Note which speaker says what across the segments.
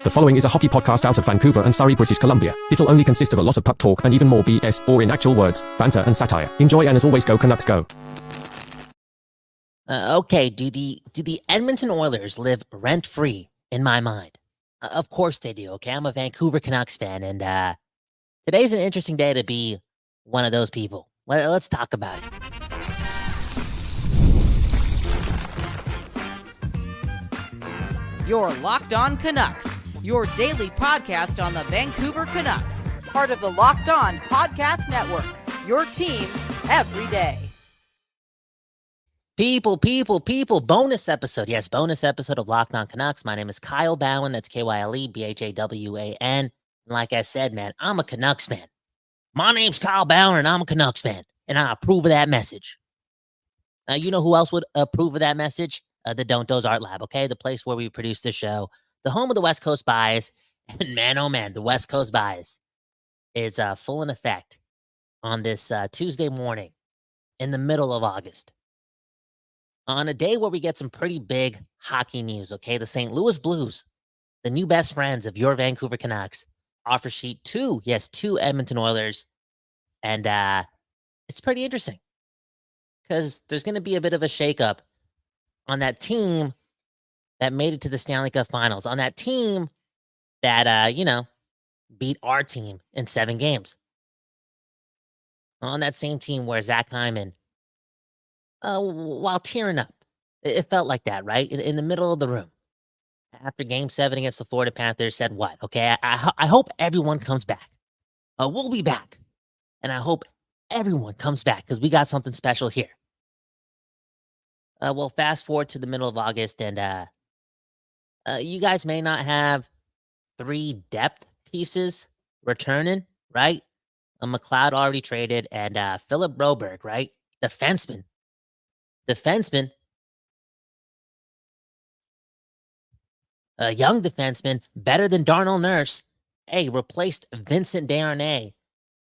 Speaker 1: The following is a hockey podcast out of Vancouver and Surrey, British Columbia. It'll only consist of a lot of puck talk and even more BS, or in actual words, banter and satire. Enjoy, and as always, go Canucks go.
Speaker 2: Okay, do the Edmonton Oilers live rent-free in my mind? Of course they do, okay? I'm a Vancouver Canucks fan, and today's an interesting day to be one of those people. Let's talk about it.
Speaker 3: You're Locked On Canucks, your daily podcast on the Vancouver Canucks, part of the Locked On Podcast Network, your team every day.
Speaker 2: People, bonus episode. Yes, bonus episode of Locked On Canucks. My name is Kyle Bowen. That's Kyle Bhawan. And like I said, man, I'm a Canucks fan. My name's Kyle Bowen, and I'm a Canucks fan. And I approve of that message. You know who else would approve of that message? The Don't Doze Art Lab, okay? The place where we produce the show. The home of the West Coast bias. And man, oh man, the West Coast bias is full in effect on this Tuesday morning in the middle of August. On a day where we get some pretty big hockey news, okay? The St. Louis Blues, the new best friends of your Vancouver Canucks, offer sheet two Edmonton Oilers. And it's pretty interesting because there's going to be a bit of a shakeup on that team that made it to the Stanley Cup Finals, on that team that, beat our team in 7 games. On that same team where Zach Hyman, while tearing up, it felt like that, right? In the middle of the room. After Game 7 against the Florida Panthers, said what? Okay, I hope everyone comes back. We'll be back. And I hope everyone comes back because we got something special here. Well, fast forward to the middle of August, and you guys may not have 3 depth pieces returning, right? McLeod already traded, and Philip Broberg, right? Defenseman, a young defenseman, better than Darnell Nurse. Hey, replaced Vincent Desharnais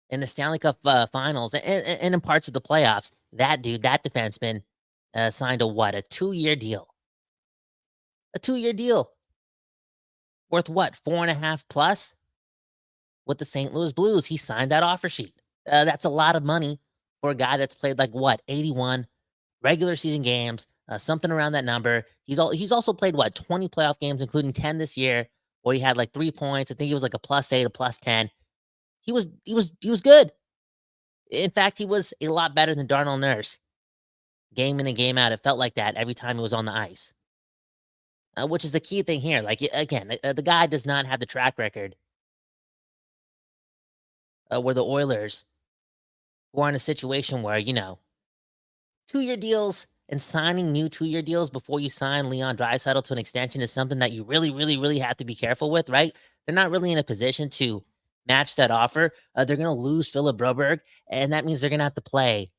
Speaker 2: in the Stanley Cup Finals and in parts of the playoffs. That dude, that defenseman, signed a 2-year deal. A 2-year deal. Worth what? 4.5 plus? With the St. Louis Blues. He signed that offer sheet. That's a lot of money for a guy that's played 81 regular season games, something around that number. He's also played 20 playoff games, including 10 this year, where he had 3 points. I think he was a +8, a +10. He was good. In fact, he was a lot better than Darnell Nurse. Game in and game out, it felt like that every time he was on the ice. Which is the key thing here. The guy does not have the track record where the Oilers were in a situation where, 2-year deals and signing new 2-year deals before you sign Leon Draisaitl to an extension is something that you really, really, really have to be careful with, right? They're not really in a position to match that offer. They're going to lose Philip Broberg, and that means they're going to have to play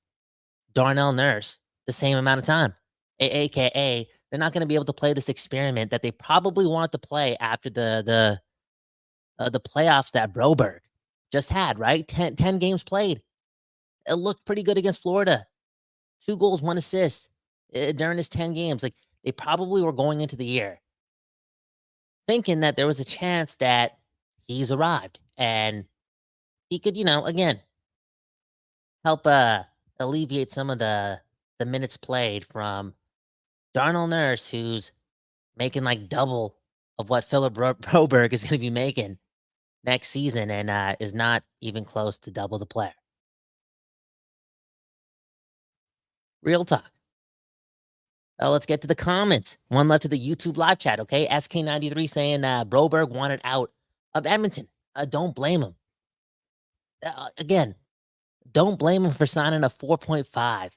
Speaker 2: Darnell Nurse the same amount of time, a.k.a. they're not going to be able to play this experiment that they probably wanted to play after the playoffs that Broberg just had, right? 10 games played. It looked pretty good against Florida. 2 goals, 1 assist during his 10 games. They probably were going into the year thinking that there was a chance that he's arrived and he could, again, help alleviate some of the minutes played from Darnell Nurse, who's making double of what Philip Broberg is going to be making next season and is not even close to double the player. Real talk. Let's get to the comments. One left to the YouTube live chat, okay? SK93 saying Broberg wanted out of Edmonton. Don't blame him. Again, don't blame him for signing a $4.5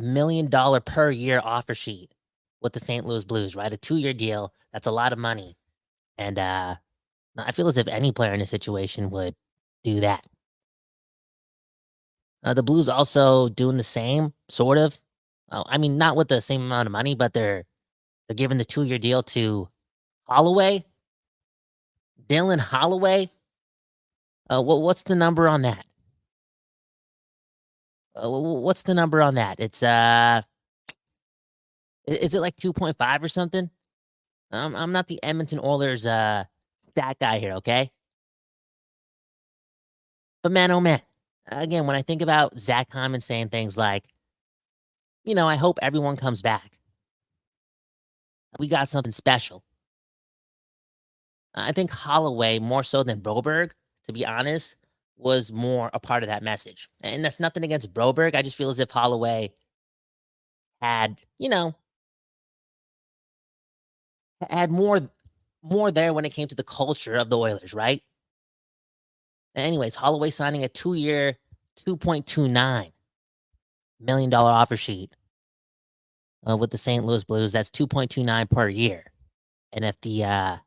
Speaker 2: million per year offer sheet with the St. Louis Blues, right? A 2-year deal. That's a lot of money. And I feel as if any player in this situation would do that. The Blues also doing the same, sort of. Not with the same amount of money, but they're giving the 2-year deal to Holloway. Dylan Holloway. What's the number on that? What's the number on that? It's is it 2.5 or something? I'm not the Edmonton Oilers stat guy here, okay? But man, oh man, again, when I think about Zach Hyman saying things like, I hope everyone comes back. We got something special. I think Holloway, more so than Broberg, to be honest, was more a part of that message. And that's nothing against Broberg. I just feel as if Holloway had, had more there when it came to the culture of the Oilers, right? Anyways, Holloway signing a 2-year, $2.29 million offer sheet with the St. Louis Blues. That's 2.29 per year. And if the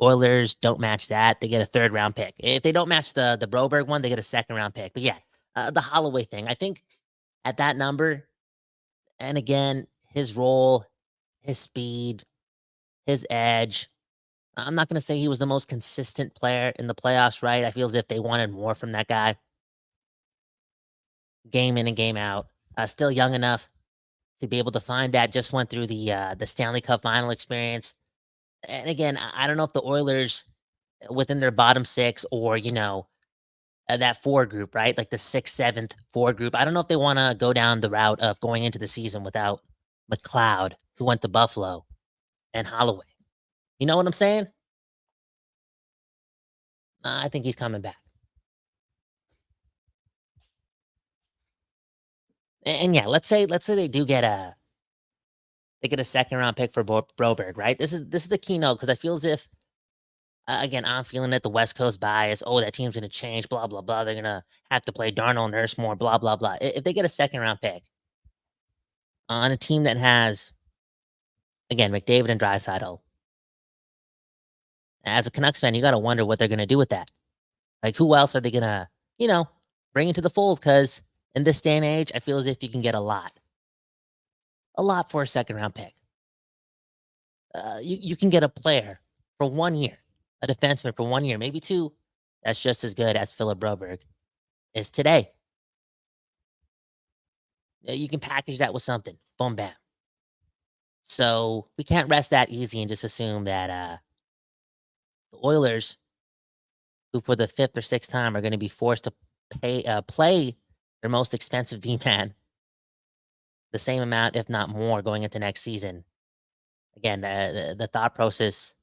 Speaker 2: Oilers don't match that, they get a 3rd-round pick. If they don't match the Broberg one, they get a 2nd-round pick. But yeah, the Holloway thing, I think at that number, and again, his role, his speed, his edge. I'm not going to say he was the most consistent player in the playoffs, right? I feel as if they wanted more from that guy. Game in and game out. Still young enough to be able to find that. Just went through the Stanley Cup final experience. And again, I don't know if the Oilers within their bottom 6 or, that 4 group, right? Like the 6th, 7th, 4 group. I don't know if they want to go down the route of going into the season without McLeod, who went to Buffalo, and Holloway. You know what I'm saying? I think he's coming back. And yeah, let's say they do get a 2nd-round pick for Broberg, right? This is the keynote because I feel as if again, I'm feeling it, the West Coast bias. Oh, that team's gonna change, blah blah blah. They're gonna have to play Darnell Nurse more, blah blah blah. If they get a 2nd-round pick on a team that has, again, McDavid and Draisaitl, as a Canucks fan, you got to wonder what they're gonna do with that. Like, who else are they gonna, bring into the fold? Because in this day and age, I feel as if you can get a lot for a 2nd-round pick. You can get a player for 1 year, a defenseman for 1 year, maybe 2. That's just as good as Philip Broberg is today. You can package that with something. Boom, bam. So we can't rest that easy and just assume that the Oilers, who for the 5th or 6th time are going to be forced to play their most expensive D-man the same amount, if not more, going into next season. Again, the thought process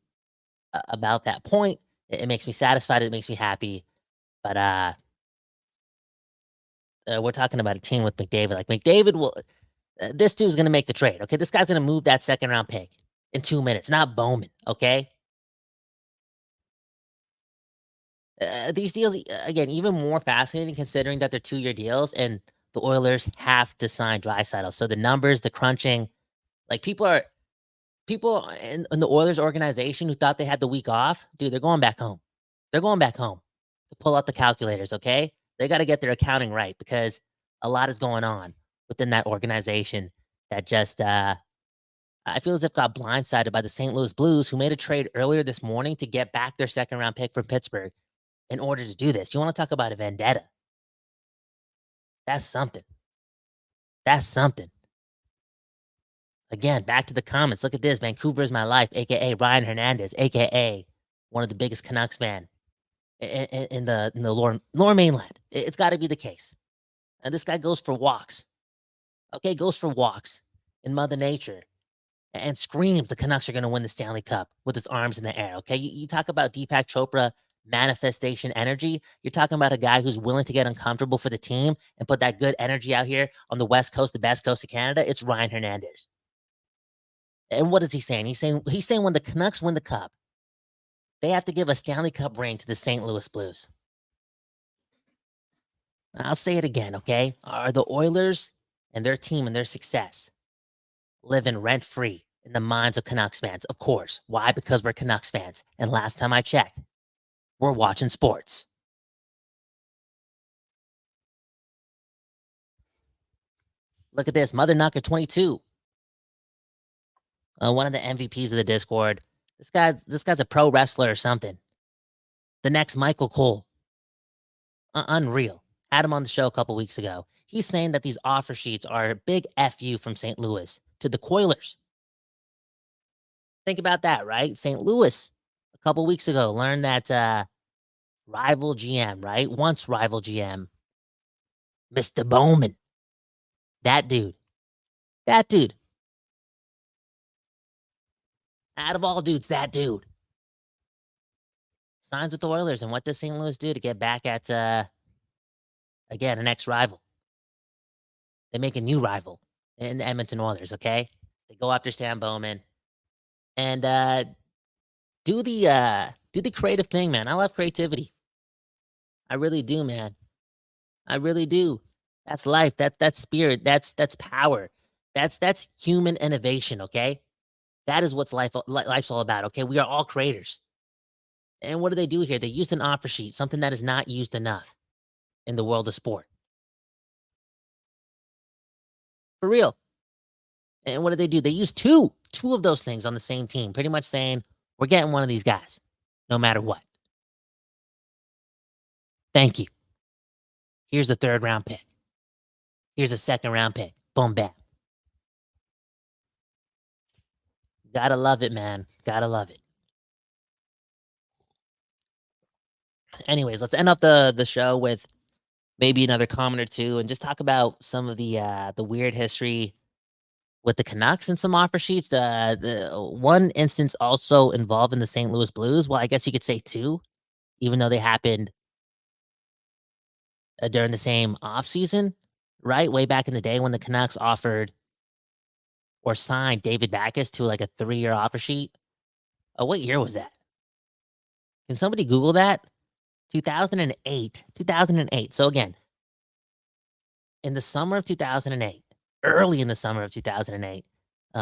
Speaker 2: about that point, it makes me satisfied. It makes me happy. But we're talking about a team with McDavid. Like, McDavid will, this dude's going to make the trade. Okay, this guy's going to move that 2nd-round pick in 2 minutes. Not Bowman. Okay. These deals, again, even more fascinating considering that they're 2-year deals and the Oilers have to sign Draisaitl. So the numbers, the crunching, like people in the Oilers organization who thought they had the week off, dude, they're going back home. They're going back home to pull out the calculators, okay? They got to get their accounting right because a lot is going on within that organization that just, I feel as if got blindsided by the St. Louis Blues, who made a trade earlier this morning to get back their 2nd-round pick from Pittsburgh in order to do this. You want to talk about a vendetta? That's something. That's something. Again, back to the comments. Look at this. Vancouver is my life, a.k.a. Ryan Hernandez, a.k.a. one of the biggest Canucks fan in the lower mainland. It's got to be the case. And this guy goes for walks. Okay, goes for walks in Mother Nature and screams the Canucks are going to win the Stanley Cup with his arms in the air. Okay, you talk about Deepak Chopra manifestation energy. You're talking about a guy who's willing to get uncomfortable for the team and put that good energy out here on the West Coast, the best coast of Canada. It's Ryan Hernandez. And what is he saying? He's saying when the Canucks win the Cup, they have to give a Stanley Cup ring to the St. Louis Blues. I'll say it again, okay? Are the Oilers and their team and their success living rent-free in the minds of Canucks fans? Of course. Why? Because we're Canucks fans. And last time I checked, we're watching sports. Look at this. Mother Knocker 22. One of the MVPs of the Discord. This guy's a pro wrestler or something. The next Michael Cole. Unreal. Had him on the show a couple weeks ago. He's saying that these offer sheets are a big FU from St. Louis to the Coilers. Think about that, right? St. Louis, a couple weeks ago, learned that rival GM, right? Once rival GM, Mr. Bowman. That dude. That dude. Out of all dudes, that dude. Signs with the Oilers. And what does St. Louis do to get back at, again, an ex-rival? They make a new rival in the Edmonton Oilers, okay? They go after Stan Bowman and do the creative thing, man. I love creativity. I really do, man. I really do. That's life. That's spirit. That's power. That's human innovation, okay? That is what's life's all about, okay? We are all creators. And what do they do here? They used an offer sheet, something that is not used enough in the world of sport. For real. And what did they do? They used two of those things on the same team, pretty much saying, we're getting one of these guys, no matter what. Thank you. Here's a 3rd round pick. Here's a 2nd round pick. Boom, bam. Gotta love it, man. Gotta love it. Anyways, let's end off the show with maybe another comment or two and just talk about some of the weird history with the Canucks and some offer sheets. The one instance also involved in the St. Louis Blues. Well, I guess you could say 2, even though they happened during the same offseason, right? Way back in the day when the Canucks offered or signed David Backes to like a 3-year offer sheet. Oh, what year was that? Can somebody Google that? 2008. 2008. So again, in the summer of 2008, early in the summer of 2008,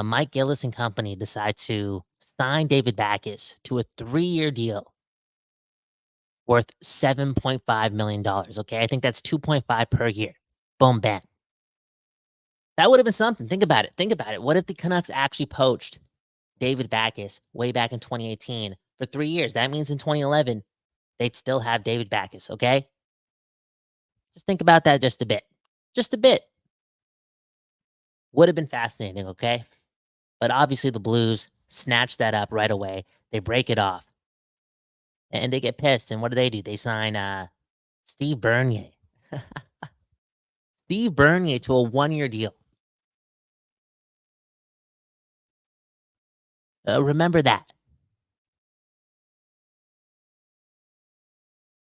Speaker 2: Mike Gillis and company decide to sign David Backes to a 3-year deal worth $7.5 million. Okay, I think that's 2.5 per year. Boom, bam. That would have been something. Think about it. Think about it. What if the Canucks actually poached David Backes way back in 2018 for 3 years? That means in 2011, they'd still have David Backes, okay? Just think about that just a bit. Just a bit. Would have been fascinating, okay? But obviously the Blues snatch that up right away. They break it off. And they get pissed. And what do? They sign Steve Bernier. Steve Bernier to a 1-year deal. Remember that.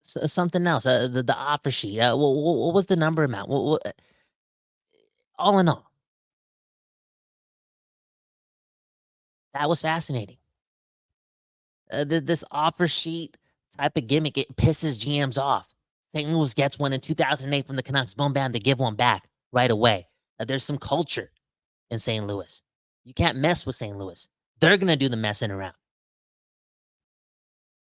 Speaker 2: Something else. The offer sheet. What was the number amount? All in all, that was fascinating. This offer sheet type of gimmick, it pisses GMs off. St. Louis gets one in 2008 from the Canucks. Boom, bam, they give one back right away. There's some culture in St. Louis. You can't mess with St. Louis. They're going to do the messing around.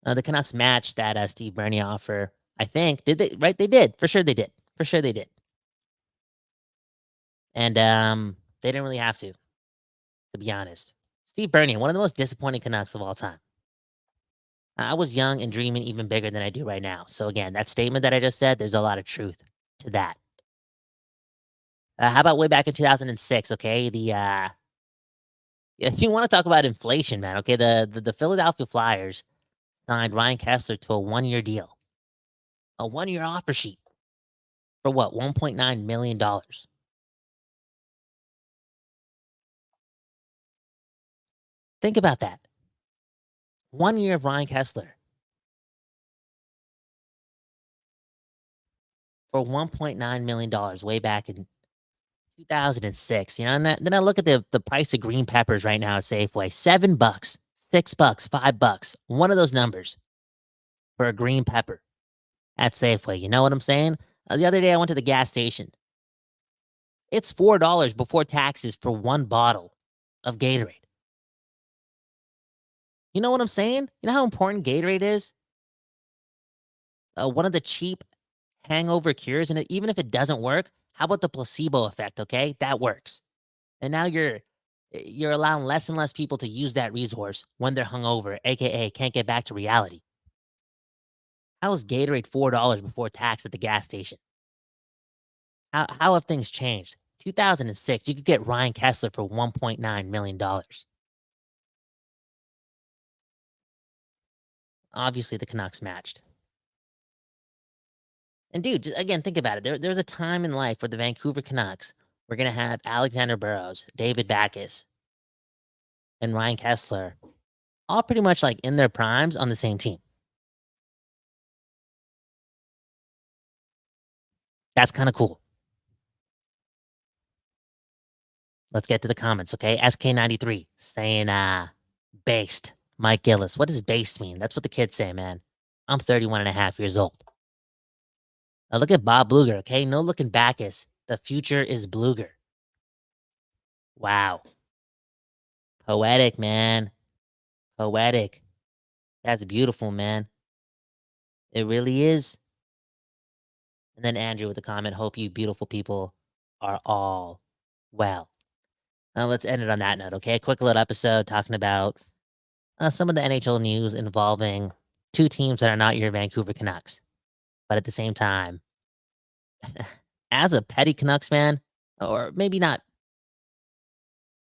Speaker 2: The Canucks matched that Steve Bernier offer, I think. Did they? Right? They did. For sure they did. For sure they did. And they didn't really have to be honest. Steve Bernier, one of the most disappointing Canucks of all time. I was young and dreaming even bigger than I do right now. So again, that statement that I just said, there's a lot of truth to that. How about way back in 2006? Okay, yeah, you want to talk about inflation, man? Okay, the Philadelphia Flyers signed Ryan Kessler to a 1-year deal, a 1-year offer sheet for what, $1.9 million. Think about that. 1 year of Ryan Kessler for $1.9 million way back in 2006. You know, and then I look at the price of green peppers right now at Safeway. $7, $6, $5. One of those numbers for a green pepper at Safeway. You know what I'm saying? The other day I went to the gas station. It's $4 before taxes for one bottle of Gatorade. You know what I'm saying? You know how important Gatorade is? One of the cheap hangover cures, and even if it doesn't work, how about the placebo effect? Okay, that works. And now you're allowing less and less people to use that resource when they're hungover, aka can't get back to reality. How is Gatorade $4 before tax at the gas station? How have things changed? 2006, you could get Ryan Kessler for $1.9 million. obviously the Canucks matched. And dude, just, again, think about it. There's a time in life where the Vancouver Canucks were going to have Alexander Burrows, David Backes, and Ryan Kessler all pretty much like in their primes on the same team. That's kind of cool. Let's get to the comments, okay? SK93 saying, based. Mike Gillis. What does based mean? That's what the kids say, man. I'm 31 and a half years old. Now look at Bob Bluger, okay? No looking Backus. The future is Bluger. Wow. Poetic, man. Poetic. That's beautiful, man. It really is. And then Andrew with the comment, hope you beautiful people are all well. Now let's end it on that note, okay? A quick little episode talking about some of the NHL news involving two teams that are not your Vancouver Canucks. But at the same time, as a petty Canucks fan, or maybe not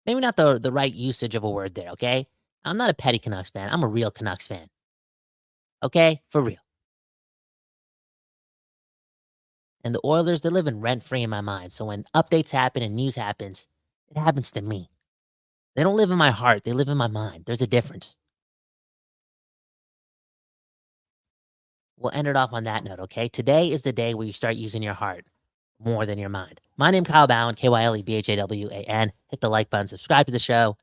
Speaker 2: the right usage of a word there, okay? I'm not a petty Canucks fan. I'm a real Canucks fan. Okay? For real. And the Oilers, they're living rent-free in my mind. So when updates happen and news happens, it happens to me. They don't live in my heart. They live in my mind. There's a difference. We'll end it off on that note, okay? Today is the day where you start using your heart more than your mind. My name's Kyle Bowen, KYLEBHAWAN. Hit the like button, subscribe to the show.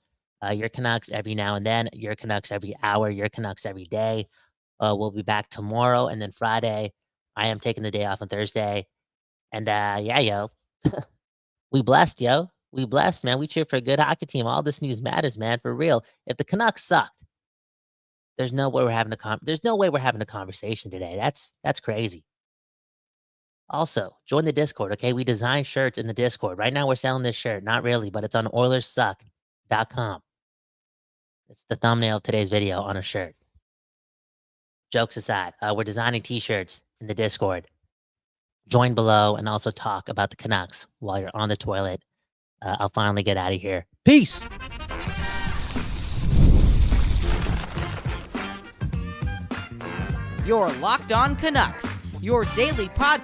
Speaker 2: Your Canucks every now and then. Your Canucks every hour. Your Canucks every day. We'll be back tomorrow and then Friday. I am taking the day off on Thursday. And yeah, yo. We blessed, yo. We blessed, man. We cheer for a good hockey team. All this news matters, man, for real. If the Canucks sucked, there's no way we're having a conversation today. That's crazy. Also, join the Discord, okay? We design shirts in the Discord. Right now we're selling this shirt. Not really, but it's on OilersSuck.com. It's the thumbnail of today's video on a shirt. Jokes aside, we're designing t-shirts in the Discord. Join below and also talk about the Canucks while you're on the toilet. I'll finally get out of here. Peace!
Speaker 3: You're Locked On Canucks, your daily podcast